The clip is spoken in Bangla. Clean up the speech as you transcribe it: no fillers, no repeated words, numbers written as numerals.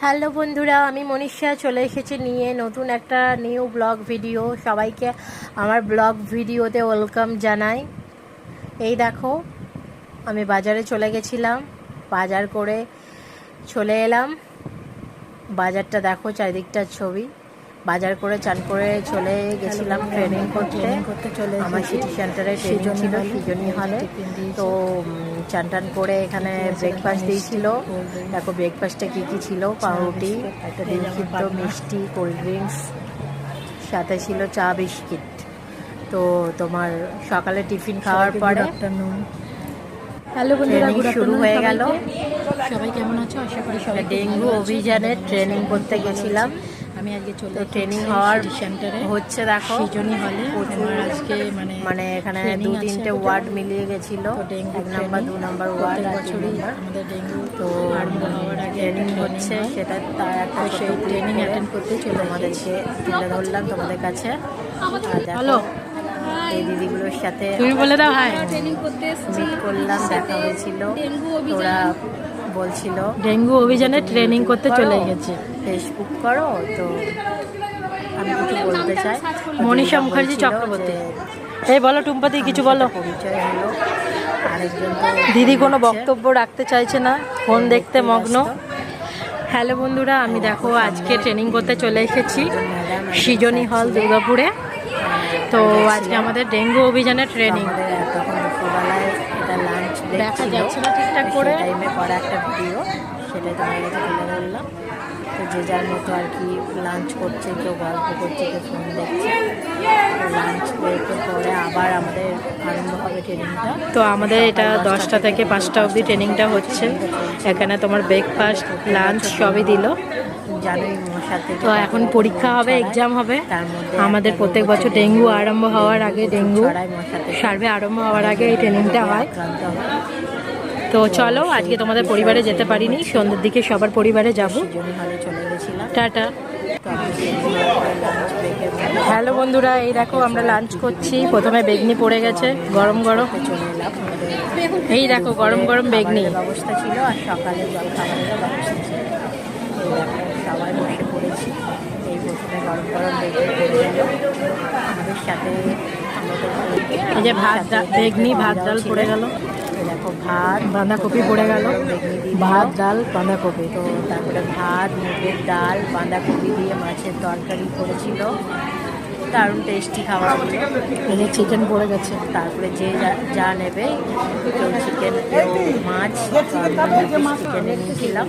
হ্যালো বন্ধুরা, আমি মনীষা চলে এসেছি নিয়ে নতুন একটা নিউ ব্লগ ভিডিও। সবাইকে আমার ব্লগ ভিডিওতে ওয়েলকাম জানাই। এই দেখো, আমি বাজারে চলে গেছিলাম, বাজার করে চলে এলাম। বাজারটা দেখো, চারিদিকটার ছবি। বাজার করে চান করে চলে গেছিলাম ট্রেনিং করতে। আমার সিটি সেন্টারে ট্রেনিং ছিল, সৃজনী হলে। তো চান টান করে এখানে ব্রেকফাস্ট দিয়েছিল। দেখো ব্রেকফাস্টে কী কী ছিল: পাউরুটি, একটা ডিম সিদ্ধ, মিষ্টি, কোল্ড ড্রিঙ্কস, সাথে ছিল চা বিস্কিট। তো তোমার সকালে টিফিন খাওয়ার পরে হ্যালো বন্ধুরা, শুরু হয়ে গেল। সবাই কেমন আছো? আশা করি সবাই ডেঙ্গু অভিযানে ট্রেনিং করতে গেছিলাম। আমি আজকে চলে ট্রেনিং হওয়ার সেন্টারে হচ্ছে, দেখো সৃজনী হলে প্রচুর। আজকে মানে এখানে 2-3টে ওয়ার্ড মিলিয়ে গেছিল, 1 নাম্বার 2 নাম্বার ওয়ার্ড আর 3 নাম্বার। আমাদের ডেঙ্গু তো আরম্ভ হওয়ার আগে ট্রেনিং হচ্ছে, সেটা তার একটা সেই ট্রেনিং অ্যাটেন্ড করতে চলে আমাদেরকে তুলে ধরলাম তোমাদের কাছে। আর দেখো এই দিদিগুলোর সাথে তুমি বলে দাও হাই। মিট করলাম, দেখা হয়েছিল। ওরা বলছিল ডেঙ্গু অভিযানে ট্রেনিং করতে চলে গেছে। ফেসবুক করো, তো আমি কিছু বলতে চাই। মনীষা মুখার্জি চক্রবর্তী, এই বলো টুম্পাদি কিছু বলো। পরিচয় হলো। আরেকজন দিদি কোনো বক্তব্য রাখতে চাইছে না, ফোন দেখতে মগ্ন। হ্যালো বন্ধুরা, আমি দেখো আজকে ট্রেনিং করতে চলে এসেছি সৃজনী হল দুর্গাপুরে। তো আজকে আমাদের ডেঙ্গু অভিযানের ট্রেনিং। তখন দুপুরবেলায় এটা লাঞ্চ দেখা যাচ্ছে না ঠিকঠাক করে। টাইমে করা একটা ভিডিও, সেটাই তোমার কাছে তুলে ধরলাম। তো যে যার মতো আর কি লাঞ্চ করছে, কেউ গল্প করছে, কেউ ফোন দেখছে। লাঞ্চ ব্রেকের পরে আবার আমাদের আরম্ভ হবে ট্রেনিংটা। তো আমাদের এটা 10টা থেকে 5টা অবধি ট্রেনিংটা হচ্ছে। এখানে তোমার ব্রেকফাস্ট, লাঞ্চ সবই দিল। জানোই মশার থেকে তো এখন পরীক্ষা হবে, এক্সাম হবে। তার মধ্যে আমাদের প্রত্যেক বছর ডেঙ্গু আরম্ভ হওয়ার আগে, ডেঙ্গু সার্ভে আরম্ভ হওয়ার আগে এই ট্রেনিংটা হয়। তো চলো, আজকে তোমাদের পরিবারে যেতে পারিনি, সন্ধ্যের দিকে সবার পরিবারে যাব। চলে গেছিলাম। টাটা। হ্যালো বন্ধুরা, এই দেখো আমরা লাঞ্চ করছি। প্রথমে বেগনি পড়ে গেছে, গরম গরম। চলে এলাম। এই দেখো গরম গরম বেগনি। ব্যবস্থা ছিল আর সকালে জলখাবারেরও ব্যবস্থা ছিল। এই দেখো সবাই বসে পড়েছি। এই প্রথমে গরম গরম বেগনি পড়ে গেল আমাদের সাথে। এই যে ভাত, বেগনি, ভাত ডাল পড়ে গেল। দেখো ভাত, বাঁধাকপি পড়ে গেল। ভাত, ডাল, বাঁধাকপি। তো তারপরে ভাত, মুগের ডাল, বাঁধাকপি দিয়ে মাছের তরকারি করেছিল। দারুণ টেস্টি খাবার। এই যে চিকেন পড়ে গেছে। তারপরে যে যা নেবে, কেউ চিকেন, কেউ মাছ, চিকেন নিয়েছিলাম।